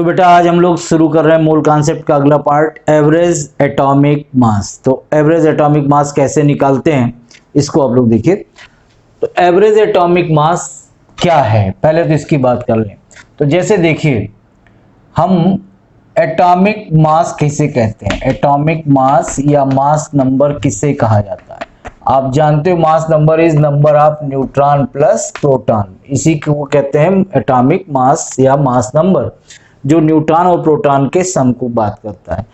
तो बेटा आज हम लोग शुरू कर रहे हैं मूल कॉन्सेप्ट का अगला पार्ट, एवरेज एटॉमिक मास। तो एवरेज एटॉमिक मास कैसे निकालते हैं इसको आप लोग देखिए। तो एवरेज एटॉमिक मास क्या है, पहले तो इसकी बात कर लें। तो जैसे देखिए, हम एटॉमिक मास किसे कहते हैं, एटॉमिक मास या मास नंबर किसे कहा जाता है। आप जानते हो mass number is number of neutron plus proton, इसी को कहते हैं एटॉमिक मास या मास नंबर, जो न्यूट्रॉन और प्रोटॉन के सम को बात करता है।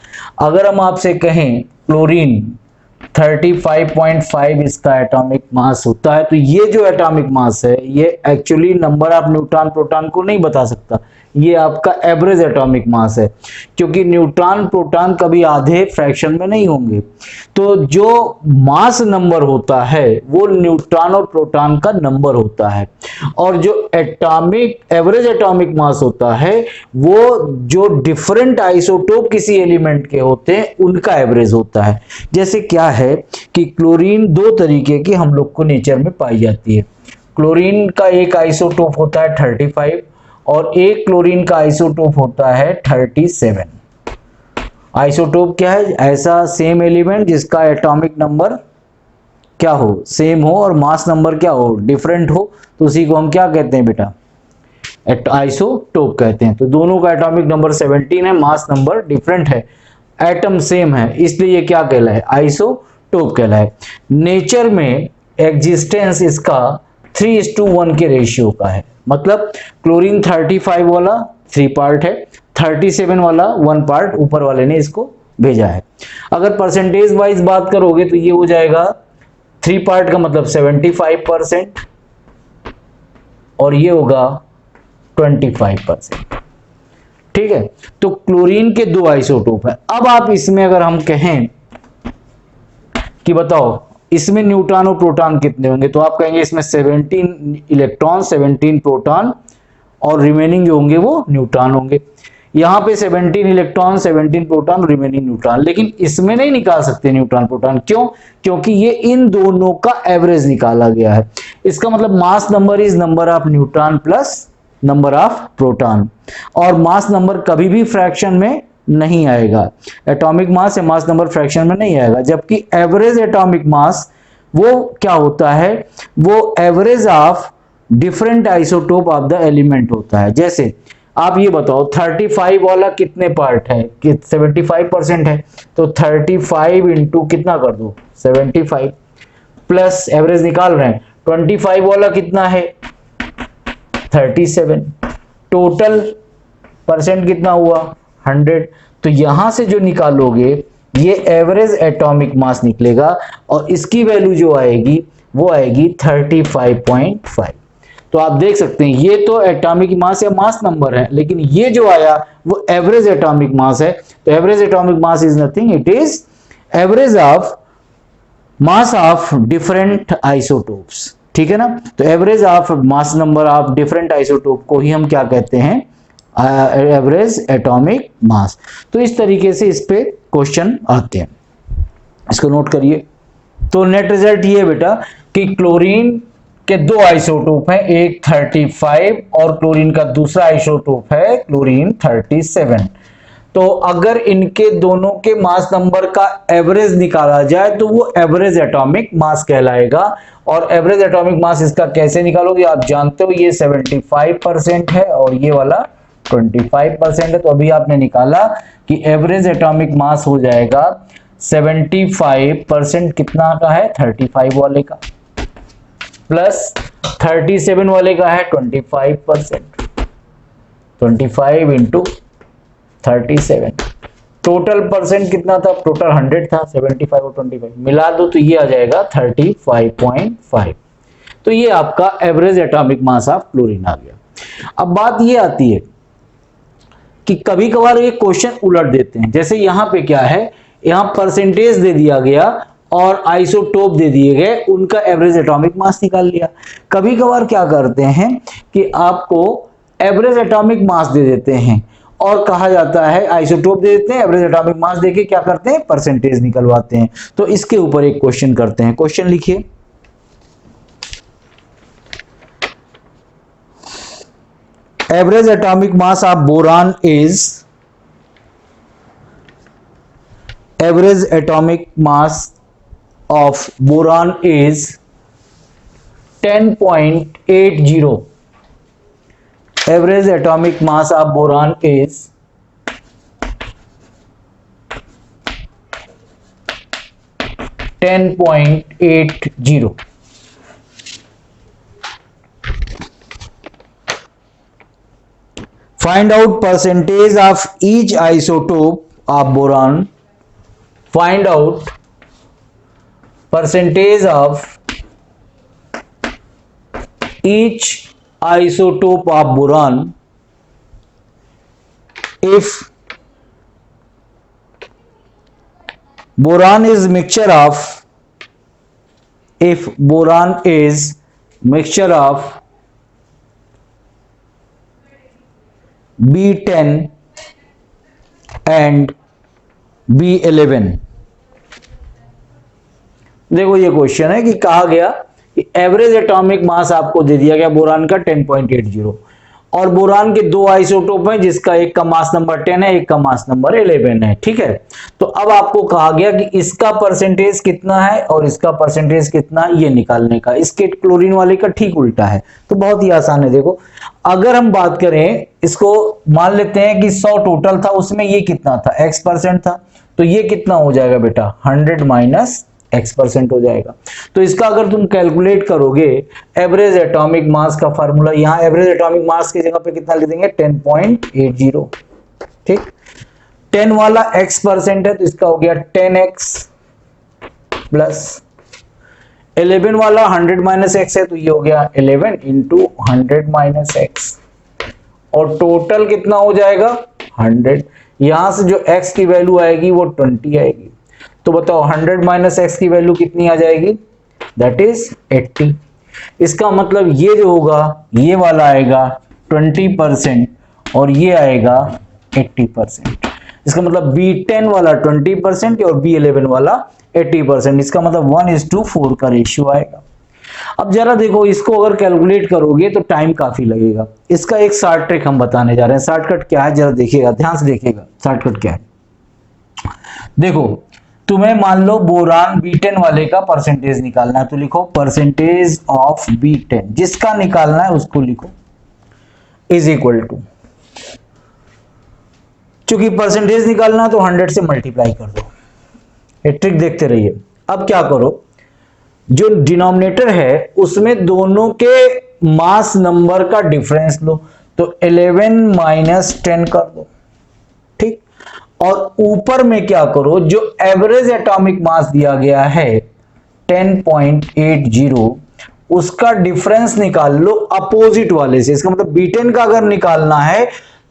अगर हम आपसे कहें क्लोरीन 35.5 इसका एटॉमिक मास होता है, तो ये जो एटॉमिक मास है ये actually number of neutron proton को नहीं बता सकता, ये आपका एवरेज एटॉमिक मास है, क्योंकि न्यूट्रॉन प्रोटॉन कभी आधे फ्रैक्शन में नहीं होंगे। तो जो मास नंबर होता है वो न्यूट्रॉन और प्रोटॉन का नंबर होता है, और जो एटॉमिक एवरेज एटॉमिक मास होता है वो जो डिफरेंट आइसोटोप किसी एलिमेंट के होते हैं उनका एवरेज होता है। जैसे क्या है कि क्लोरीन दो तरीके की हम लोग को नेचर में पाई जाती है। क्लोरीन का एक आइसोटोप होता है 35 और एक क्लोरीन का आइसोटोप होता है 37। आइसोटोप क्या है, ऐसा सेम एलिमेंट जिसका एटॉमिक नंबर क्या हो, सेम हो, और मास नंबर क्या हो, डिफरेंट हो, तो उसी को हम क्या कहते हैं बेटा, आइसोटोप कहते हैं। तो दोनों का एटॉमिक नंबर 17 है, मास नंबर डिफरेंट है, एटम सेम है, इसलिए ये क्या कहलाए, आइसोटोप कहलाए। नेचर में एग्जिस्टेंस इसका 3:1 के रेशियो का है, मतलब क्लोरीन 35 वाला 3 पार्ट है, 37 वाला 1 पार्ट ऊपर वाले ने इसको भेजा है। अगर परसेंटेज वाइज बात करोगे तो ये हो जाएगा 3 पार्ट का मतलब 75% और ये होगा 25%। ठीक है, तो क्लोरीन के दो आइसोटोप है। अब आप इसमें अगर हम कहें कि बताओ इसमें न्यूट्रॉन और प्रोटॉन कितने होंगे, तो आप कहेंगे इसमें 17 इलेक्ट्रॉन 17 प्रोटॉन और रिमेनिंग जो होंगे वो न्यूट्रॉन होंगे। यहां पे 17 इलेक्ट्रॉन 17 प्रोटॉन रिमेनिंग न्यूट्रॉन, लेकिन इसमें नहीं निकाल सकते न्यूट्रॉन प्रोटॉन, क्यों, क्योंकि ये इन दोनों का एवरेज निकाला गया है। इसका मतलब mass number is number of neutron plus number of proton, और मास नंबर कभी भी फ्रैक्शन में नहीं आएगा, एटॉमिक मास या मास नंबर फ्रैक्शन में नहीं आएगा। जबकि एवरेज एटॉमिक मास वो क्या होता है, वो average of different isotope of the element होता है। जैसे आप ये बताओ 35 वाला कितने पार्ट है, कि 75% है, तो 35 इंटू कितना कर दो 75 प्लस एवरेज निकाल रहे हैं 25 वाला कितना है 37, टोटल परसेंट कितना हुआ 100। तो यहां से जो निकालोगे ये एवरेज एटॉमिक मास निकलेगा, और इसकी वैल्यू जो आएगी वो आएगी 35.5। तो आप देख सकते हैं ये तो एटॉमिक मास या मास नंबर है, लेकिन ये जो आया वो एवरेज एटॉमिक मास है। तो average atomic mass is nothing, it is average of mass of different isotopes. ठीक है ना, तो average of mass number of different isotope को ही हम क्या कहते हैं, एवरेज एटॉमिक मास। तो इस तरीके से इस पे क्वेश्चन आते हैं, इसको नोट करिए। तो नेट रिजल्ट ये बेटा कि क्लोरीन के दो आइसोटोप हैं, एक 35 और क्लोरीन का दूसरा आइसोटोप है क्लोरीन 37। तो अगर इनके दोनों के मास नंबर का एवरेज निकाला जाए तो वो एवरेज एटॉमिक मास कहलाएगा। और एवरेज एटॉमिक मास इसका कैसे निकालोगे, आप जानते हो ये 75% है और ये वाला 25% है। तो अभी आपने निकाला कि एवरेज एटॉमिक मास हो जाएगा 75% कितना का है 35 वाले का, प्लस 37 वाले का है 25%, 25 इंटू 37, टोटल परसेंट कितना था, टोटल 100 था, 75 और 25 मिला दो तो ये आ जाएगा 35.5। तो ये आपका average atomic mass of chlorine आ गया। अब बात ये आती है कि कभी कभार ये क्वेश्चन उलट देते हैं। जैसे यहां पे क्या है, यहां परसेंटेज दे दिया गया और आइसोटोप दे दिए गए, उनका एवरेज एटॉमिक मास निकाल लिया। कभी कभार क्या करते हैं कि आपको एवरेज एटॉमिक मास दे देते हैं और कहा जाता है, आइसोटोप दे देते हैं, एवरेज एटॉमिक मास देके क्या करते हैं, परसेंटेज निकलवाते हैं। तो इसके ऊपर एक क्वेश्चन करते हैं। क्वेश्चन लिखिए, average atomic mass of boron is, average atomic mass of boron is 10.80. Average atomic mass of boron is 10.80. Find out percentage of each isotope of boron. Find out percentage of each isotope of boron if boron is mixture of, if boron is mixture of B10 and B11। देखो ये question है कि कहा गया कि average atomic मास आपको दे दिया गया बोरान का 10.80 और बोरान के दो आइसोटोप हैं जिसका एक का मास नंबर 10 है, एक का मास नंबर 11 है। ठीक है, तो अब आपको कहा गया कि इसका परसेंटेज कितना है और इसका परसेंटेज कितना है ये निकालने का। इसके क्लोरीन वाले का ठीक उल्टा है, तो बहुत ही आसान है। देखो अगर हम बात करें, इसको मान लेते हैं कि 100 टोटल था, उसमें ये कितना था, x% था, तो ये कितना हो जाएगा बेटा 100 माइनस x% हो जाएगा। तो इसका अगर तुम कैलकुलेट करोगे एवरेज एटॉमिक मास का फार्मूला, यहां एवरेज एटॉमिक मास की जगह पे कितना लिख देंगे 10.80। ठीक, 10 वाला x% है तो इसका हो गया 10x प्लस 11 वाला 100 माइनस x है तो ये हो गया 11 इंटू 100 माइनस x और टोटल कितना हो जाएगा 100। यहां से जो x की वैल्यू आएगी वो 20 आएगी, तो बताओ 100 माइनस x की वैल्यू कितनी आ जाएगी, दैट इज 80। इसका मतलब ये जो होगा ये वाला आएगा 20% और ये आएगा 80%। इसका मतलब B10 वाला 20% और B11 वाला 80%। इसका मतलब 1:4 का रेशियो आएगा। अब जरा देखो इसको अगर कैलकुलेट करोगे तो टाइम काफी लगेगा। इसका एक शॉर्ट ट्रिक हम बताने जा रहे हैं। शॉर्टकट क्या है जरा देखिएगा, ध्यान से देखिएगा शॉर्टकट क्या है। देखो तुम्हें मान लो बोरान B10 वाले का परसेंटेज निकालना है, तो लिखो परसेंटेज ऑफ B10, जिसका निकालना है उसको लिखो इज इक्वल टू, चूंकि परसेंटेज निकालना है तो 100 से मल्टीप्लाई कर दो। ये ट्रिक देखते रहिए। अब क्या करो, जो डिनोमिनेटर है उसमें दोनों के मास नंबर का डिफरेंस लो, तो 11 माइनस 10 कर दो। ठीक, और ऊपर में क्या करो, जो एवरेज एटॉमिक मास दिया गया है 10.80 उसका डिफरेंस निकाल लो अपोजिट वाले से। इसका मतलब B10 का अगर निकालना है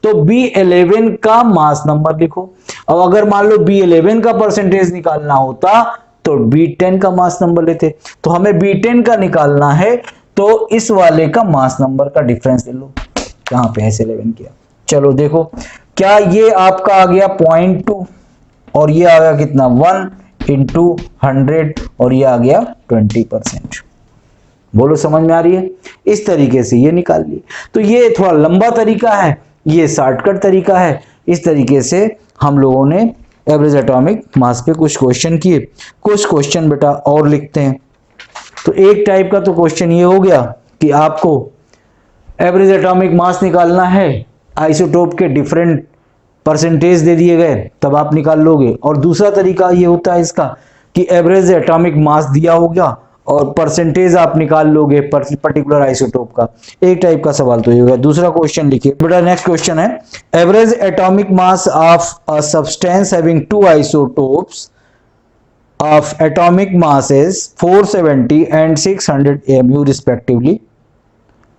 तो B11 का मास नंबर लिखो। अब अगर मान लो B11 का परसेंटेज निकालना होता तो B10 का मास नंबर लेते, तो हमें B10 का निकालना है तो इस वाले का मास नंबर का डिफरेंस ले लो। यहां पे ऐसे 11 किया। चलो देखो क्या ये आपका आ गया 0.2 और ये आ गया कितना 1 इंटू 100 और ये आ गया 20%। बोलो समझ में आ रही है? इस तरीके से ये निकाल लिए। तो ये थोड़ा लंबा तरीका है, ये शॉर्टकट तरीका है। इस तरीके से हम लोगों ने एवरेज एटॉमिक मास पे कुछ क्वेश्चन किए। कुछ क्वेश्चन बेटा और लिखते हैं। तो एक टाइप का तो क्वेश्चन ये हो गया कि आपको एवरेज एटॉमिक मास निकालना है, आइसोटोप के डिफरेंट परसेंटेज दे दिए गए तब आप निकाल लोगे। और दूसरा तरीका ये होता है इसका कि एवरेज एटॉमिक मास दिया होगा और परसेंटेज आप निकाल लोगे पर्टिकुलर आइसोटोप का। एक टाइप का सवाल तो ये होगा। दूसरा क्वेश्चन लिखिए बेटा। नेक्स्ट क्वेश्चन है average atomic mass of a substance having two isotopes of atomic masses 470 and 600 AMU respectively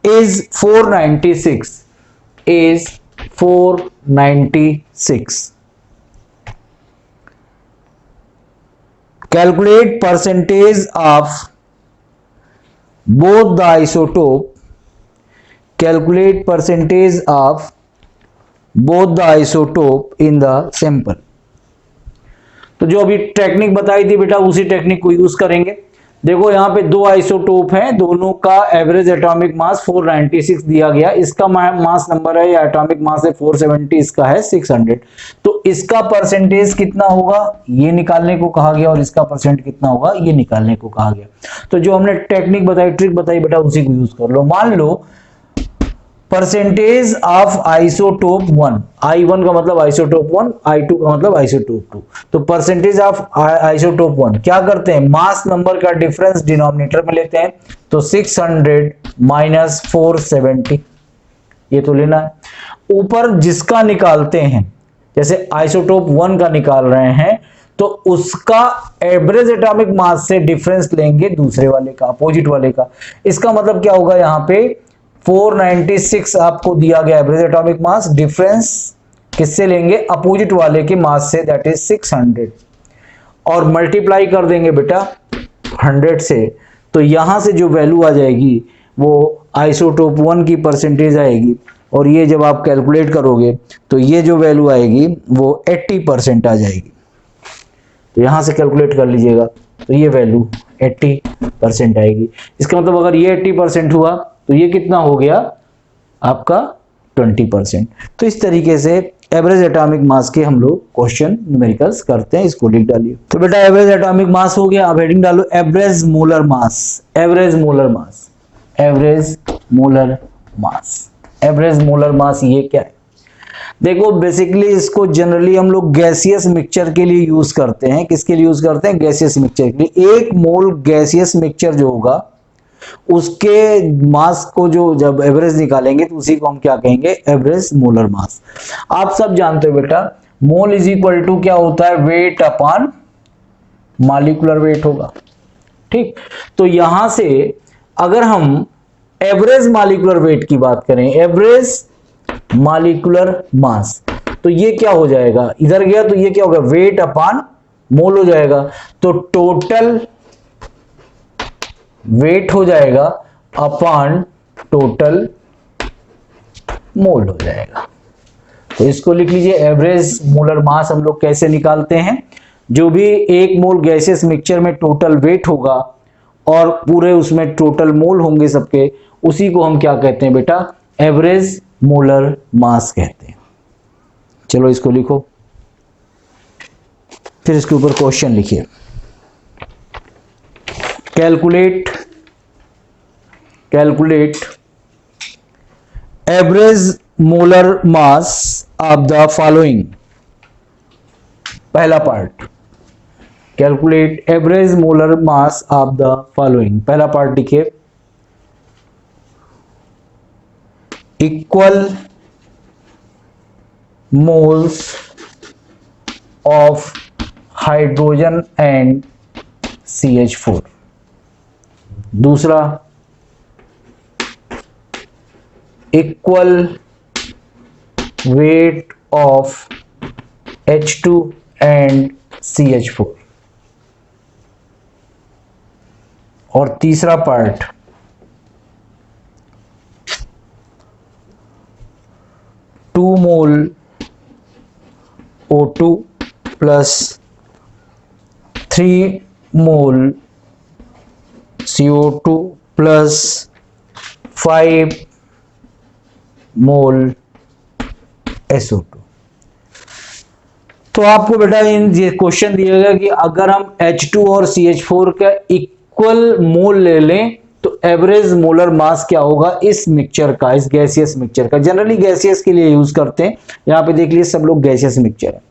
is 496 is 496. Calculate percentage of both the isotope. Calculate percentage of both the isotope in the sample. तो जो अभी technique बताई थी बेटा उसी technique को use करेंगे। देखो यहाँ पे दो आइसोटोप हैं, दोनों का एवरेज एटॉमिक मास 496 दिया गया, इसका मास नंबर है या एटॉमिक मास है 470, इसका है 600। तो इसका परसेंटेज कितना होगा ये निकालने को कहा गया और इसका परसेंट कितना होगा ये निकालने को कहा गया। तो जो हमने टेक्निक बताई, ट्रिक बताई बेटा, उसी को यूज कर लो। मान लो परसेंटेज ऑफ आइसोटोप 1, I1 का मतलब आइसोटोप 1, I2 का मतलब आइसोटोप 2। तो परसेंटेज ऑफ आइसोटोप 1 क्या करते हैं, मास नंबर का डिफरेंस डिनोमिनेटर में लेते हैं, तो 600 माइनस 470 ये तो लेना है। ऊपर जिसका निकालते हैं, जैसे आइसोटोप 1 का निकाल रहे हैं तो उसका एवरेज एटॉमिक मास से डिफरेंस लेंगे दूसरे वाले का, अपोजिट वाले का। इसका मतलब क्या होगा, यहां पे 496 आपको दिया गया एवरेज एटॉमिक मास, डिफरेंस किससे लेंगे, अपोजिट वाले के मास से, दैट इज 600, और मल्टीप्लाई कर देंगे बेटा 100 से। तो यहां से जो वैल्यू आ जाएगी वो आइसोटोप 1 की परसेंटेज आएगी, और ये जब आप कैलकुलेट करोगे तो ये जो वैल्यू आएगी वो 80% आ जाएगी। तो यहां से कैलकुलेट कर लीजिएगा, तो ये वैल्यू 80% आएगी। इसका मतलब अगर ये 80% हुआ तो ये कितना हो गया आपका 20%। तो इस तरीके से एवरेज एटॉमिक मास के हम लोग क्वेश्चन न्यूमेरिकल्स करते हैं, इसको लिख डालिए। तो बेटा एवरेज एटॉमिक मास हो गया, अब हेडिंग डालो एवरेज मोलर मास। एवरेज मोलर मास, एवरेज मोलर मास, एवरेज मोलर मास ये क्या है, देखो बेसिकली इसको जनरली हम लोग गैसियस मिक्सचर के लिए यूज करते हैं। किसके लिए यूज करते हैं, गैसियस मिक्सचर के लिए। एक मोल गैसियस मिक्सचर जो होगा उसके मास को जो जब एवरेज निकालेंगे तो उसी को हम क्या कहेंगे, एवरेज मोलर मास। आप सब जानते हो बेटा मोल इज इक्वल टू क्या होता है, वेट अपॉन मॉलिक्यूलर वेट होगा, ठीक। तो यहां से अगर हम एवरेज मॉलिक्यूलर वेट की बात करें, एवरेज मॉलिक्यूलर मास, तो ये क्या हो जाएगा, इधर गया तो ये क्या होगा, वेट अपॉन मोल हो जाएगा। तो टोटल वेट हो जाएगा अपॉन टोटल मोल हो जाएगा। तो इसको लिख लीजिए, एवरेज मोलर मास हम लोग कैसे निकालते हैं, जो भी एक मोल गैसियस मिक्सचर में टोटल वेट होगा और पूरे उसमें टोटल मोल होंगे सबके, उसी को हम क्या कहते हैं बेटा, एवरेज मोलर मास कहते हैं। चलो इसको लिखो, फिर इसके ऊपर क्वेश्चन लिखिए। Calculate average molar mass of the following. पहला part, calculate average molar mass of the following. पहला पार्ट लिखिए, equal moles of hydrogen and CH4। दूसरा, equal weight of H2 and CH4। और तीसरा पार्ट, 2 मोल O2 प्लस 3 मोल CO2 plus 5 मोल SO2। तो आपको बेटा इन ये क्वेश्चन दिया गया कि अगर हम H2 और CH4 का इक्वल मोल ले लें तो एवरेज मोलर मास क्या होगा इस मिक्सचर का, इस गैसियस मिक्सचर का। जनरली गैसियस के लिए यूज करते हैं, यहां पे देख लीजिए सब लोग गैसियस मिक्सचर है।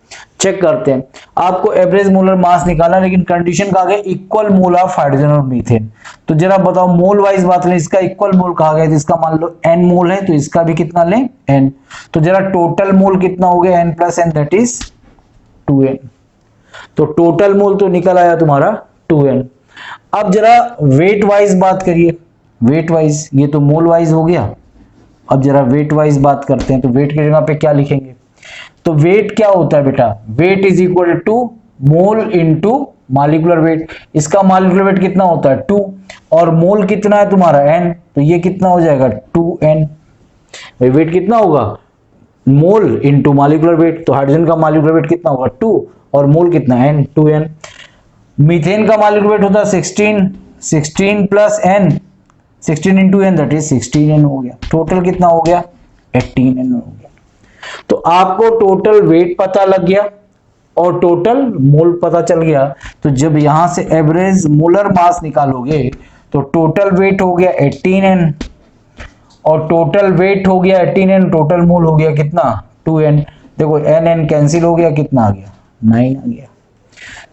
चेक करते हैं, आपको एवरेज मोलर मास निकालना, लेकिन कंडीशन कहा गया इक्वल मोल ऑफ हाइड्रोजन और मीथेन। तो जरा बताओ मोल वाइज बात लें, इसका इक्वल मोल कहा गया, इसका मान लो n मोल है तो इसका भी कितना लें, n। तो जरा टोटल मोल कितना हो गया, n plus n, that is 2n। तो टोटल मोल तो निकल आया तुम्हारा 2n। अब जरा वेट वाइज बात करिए, वेट वाइज, ये तो मोल वाइज हो गया। अब जरा वेट वाइज बात करते हैं, तो वेट की जगह पे क्या लिखेंगे, तो वेट क्या होता है बेटा, weight is equal to mole into molecular weight. इसका मॉलिक्यूलर वेट कितना होता है 2, और मोल कितना है तुम्हारा n, तो ये कितना हो जाएगा 2n। भाई वेट कितना होगा, मोल इनटू मॉलिक्यूलर वेट, तो हाइड्रोजन का मॉलिक्यूलर वेट कितना होगा 2 और मोल कितना n, 2n। मीथेन का मॉलिक्यूलर वेट होता है 16, 16 plus n, 16 into n that is 16n हो गया। टोटल कितना हो गया? 18n हो गया। तो आपको टोटल वेट पता लग गया और टोटल मोल पता चल गया। तो जब यहां से एवरेज मोलर मास निकालोगे तो टोटल वेट हो गया 18n और टोटल वेट हो गया 18n, टोटल मोल हो गया कितना? 2n। देखो n कैंसिल हो गया, कितना आ गया? 9 आ गया।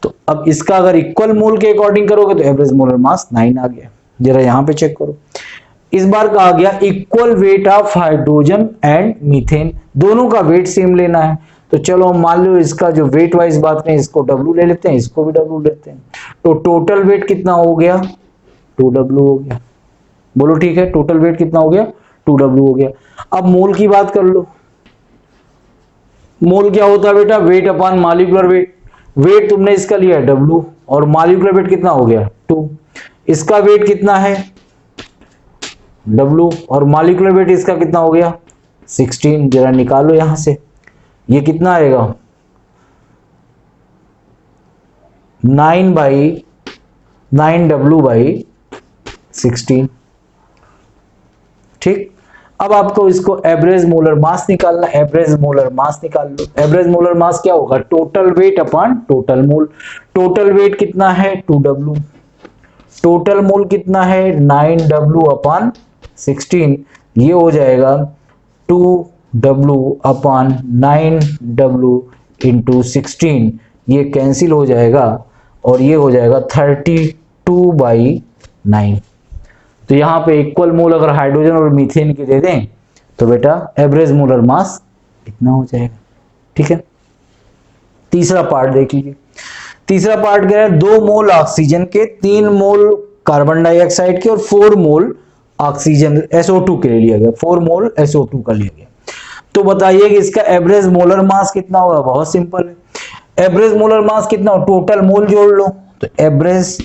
तो अब इसका अगर इक्वल मोल के अकॉर्डिंग करोगे तो एवरेज मोलर मास 9 आ गया। जरा यहां पे चेक करो, इस बार कहा गया equal weight of hydrogen and methane, दोनों का वेट सेम लेना है। तो चलो हम मान लो इसका जो वेट वाइज बात करें, इसको W ले लेते हैं, इसको भी W लेते हैं। तो टोटल वेट कितना हो गया? 2W हो गया। बोलो ठीक है, टोटल वेट कितना हो गया? 2W हो गया। अब मोल की बात कर लो। मोल क्या होता है बेटा? Weight upon molecular weight. Weight तुमने इसका लिया W और मॉलिक्यूलर वेट कितना हो गया? 2। इसका वेट कितना है? W और मॉलिक्यूलर वेट इसका कितना हो गया? 16। जरा निकालो यहां से, ये कितना आएगा? 9/9W/16। ठीक। अब आपको इसको एवरेज मोलर मास निकालना। एवरेज मोलर मास निकाल लो। एवरेज मोलर मास क्या होगा? Total weight upon total mole. Total weight कितना है? 2W। टोटल मोल कितना है? 9W/16। ये हो जाएगा 2W/9W इंटू 16। ये कैंसिल हो जाएगा और ये हो जाएगा 32/9। तो यहां पे इक्वल मोल अगर हाइड्रोजन और मीथेन के दे दें तो बेटा एवरेज मोलर मास इतना हो जाएगा। ठीक है। तीसरा पार्ट देख लीजिए। तीसरा पार्ट क्या है? 2 मोल ऑक्सीजन के, 3 मोल कार्बन डाइऑक्साइड के और 4 मोल ऑक्सीजन SO2 के लिए लिया गया। 4 मोल SO2 का लिया गया। तो बताइए कि इसका एवरेज मोलर मास कितना होगा? बहुत सिंपल है। एवरेज मोलर मास कितना हो? टोटल मोल जोड़ लो। तो एवरेज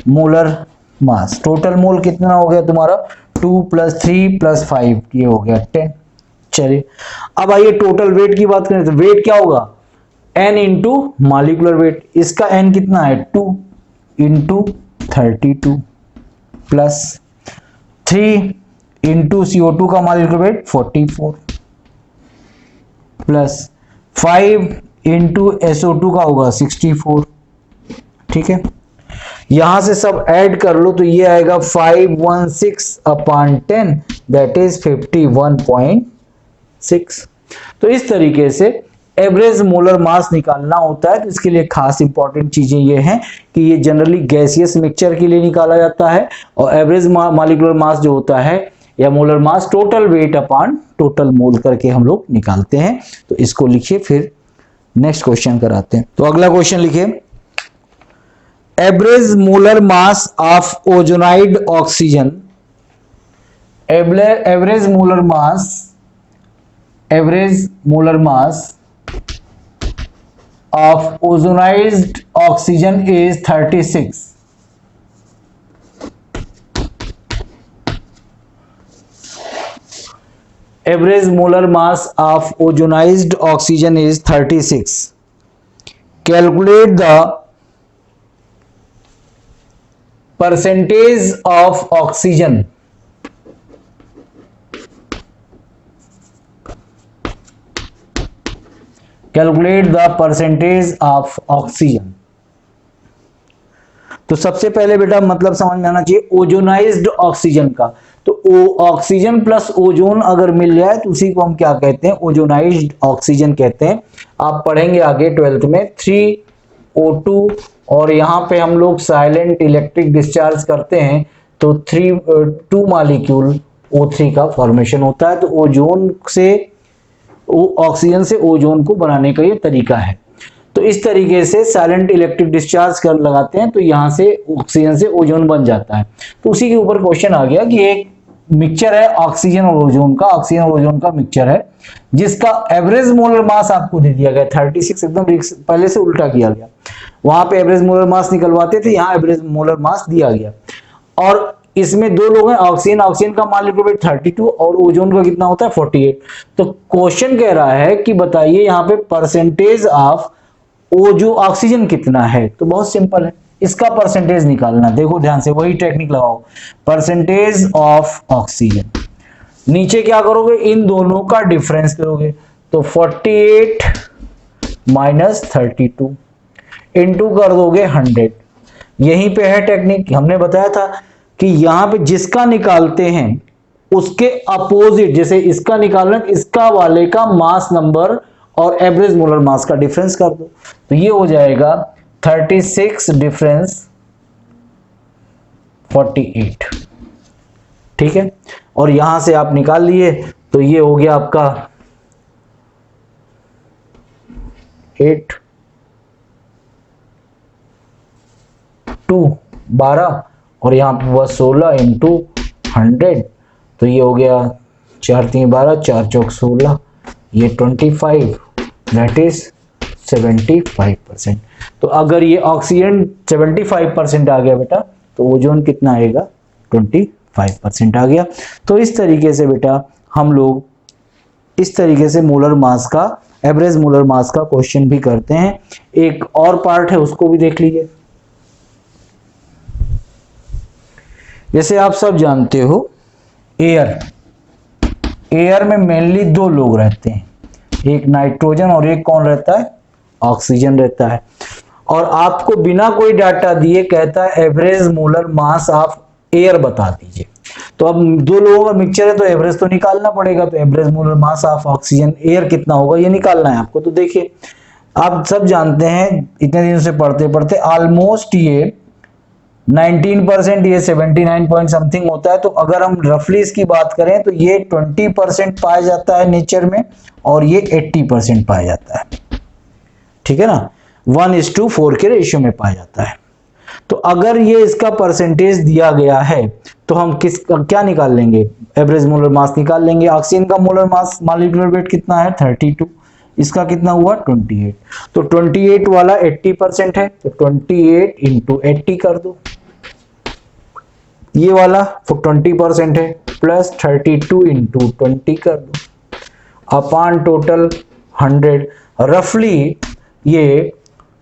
मोलर मास, टोटल मोल कितना हो गया तुम्हारा? 2 + 3 + 5, ये हो गया 10। चलिए अब आइए टोटल वेट की बात करें। तो वेट क्या होगा? n into molecular weight. इसका n कितना है? 2 इंटू 32 प्लस 3 इंटू CO2 का molecular wait 44 plus 5 into SO2 का होगा 64। ठीक है। यहां से सब ऐड कर लो तो ये आएगा 516/10 दैट इज 51.6। तो इस तरीके से एवरेज मोलर मास निकालना होता है। तो इसके लिए खास इंपॉर्टेंट चीजें ये हैं कि ये जनरली गैसियस मिक्सचर के लिए निकाला जाता है और एवरेज मॉलिक्यूलर मास जो होता है या molar mass total weight upon total mole करके हम लोग निकालते हैं। तो इसको लिखिए, फिर नेक्स्ट क्वेश्चन कराते हैं। तो अगला क्वेश्चन लिखिए, average molar mass of ozonide oxygen. Average molar mass of ozonized oxygen is 36. Average molar mass of ozonized oxygen is 36. Calculate the percentage of oxygen calculate the percentage of oxygen. तो सबसे पहले बेटा मतलब समझ में आना चाहिए ओजोनाइज्ड ऑक्सीजन का। तो ऑक्सीजन प्लस ओजोन अगर मिल जाए तो उसी को हम क्या कहते हैं? ओजोनाइज्ड ऑक्सीजन कहते हैं। आप पढ़ेंगे आगे 12th में 3O2 और यहां पे हम लोग साइलेंट इलेक्ट्रिक डिस्चार्ज करते हैं तो 2 मॉलिक्यूल O3 का फॉर्मेशन होता है। तो ओजोन से ऑक्सीजन से ओजोन को बनाने का ये तरीका है। तो इस तरीके से साइलेंट इलेक्ट्रिक डिस्चार्ज कर लगाते हैं तो यहां से ऑक्सीजन से ओजोन बन जाता है। तो उसी के ऊपर क्वेश्चन आ गया कि एक मिक्सचर है ऑक्सीजन और ओजोन का, ऑक्सीजन और ओजोन का मिक्सचर है जिसका एवरेज मोलर मास आपको दे दिया गया 36। एकदम पहले से उल्टा किया गया। वहां पे एवरेज मोलर मास निकलवाते थे, यहाँ एवरेज मोलर मास दिया गया। और इसमें 2 लोग हैं, ऑक्सीजन का मॉलिक्यूलर वेट 32 और ओजोन का कितना होता है 48। तो क्वेश्चन कह रहा है कि बताइए यहाँ पे परसेंटेज ऑफ जो ऑक्सीजन कितना है। तो बहुत सिंपल है, इसका परसेंटेज निकालना। देखो ध्यान से, वही टेक्निक लगाओ, परसेंटेज ऑफ ऑक्सीजन। नीचे क्या करोगे, इन दोनों का डिफरेंस करोगे, तो 48 माइनस 32 इंटू कर दोगे 100। यहीं पे है टेक्निक, हमने बताया था कि यहां पे जिसका निकालते हैं उसके अपोजिट, जैसे इसका निकालना, इसका वाले का मास नंबर और एवरेज मोलर मास का डिफरेंस कर दो, तो ये हो जाएगा 36 डिफरेंस 48। ठीक है, और यहां से आप निकाल लिए तो ये हो गया आपका 8 2 12 और यहां पर हुआ 16 इंटू 100, तो ये हो गया 4 3 12 4 चौक 16, ये 25, दैट इज 75%। तो अगर ये ऑक्सीजन 75% आ गया बेटा, तो ओजोन कितना आएगा, 25% आ गया। तो इस तरीके से बेटा हम लोग इस तरीके से मोलर मास का, एवरेज मोलर मास का क्वेश्चन भी करते हैं। एक और पार्ट है, उसको भी देख लीजिए। जैसे आप सब जानते हो, एयर में मेनली दो लोग रहते हैं, एक नाइट्रोजन और एक कौन रहता है, ऑक्सीजन रहता है। और आपको बिना कोई डाटा दिए कहता है average molar mass of air बता दीजिए। तो अब दो लोगों का मिक्सचर है तो एवरेज तो निकालना पड़ेगा, तो average molar mass of oxygen air कितना होगा ये निकालना है आपको। तो देखिए, आप सब जानते हैं, इतने दिनों से पढ़ते पढ़ते ऑलमोस्ट ये 19%, ये 79 पॉइंट समथिंग होता है। तो अगर हम रफली इसकी बात करें तो ये 20% पाया जाता है नेचर में, और ये 80% पाया जाता है। ठीक है ना, 1:4 के रेशियो में पाया जाता है। तो अगर ये इसका परसेंटेज दिया गया है तो हम क्या निकाल लेंगे, एवरेज मोलर मास निकाल लेंगे। ऑक्सीजन का मोलर मास, मॉलिक्यूलर वेट कितना है, 32, इसका कितना हुआ, 28। तो 28 वाला 80% है, तो 28 इंटू 80 कर दो। ये वाला 20% है, प्लस 32 इंटू 20 कर दो, अपॉन टोटल 100। रफली ये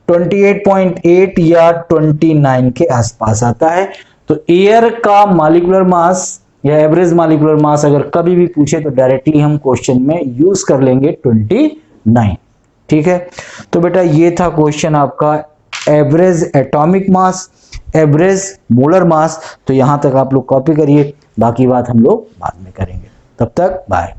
28.8 या 29 के आसपास आता है। तो एयर का मॉलिक्यूलर मास या एवरेज मॉलिक्यूलर मास अगर कभी भी पूछे तो डायरेक्टली हम क्वेश्चन में यूज कर लेंगे 29। ठीक है, तो बेटा ये था क्वेश्चन आपका एवरेज एटॉमिक मास, एवरेज मोलर मास। तो यहां तक आप लोग कॉपी करिए, बाकी बात हम लोग बाद में करेंगे। तब तक बाय।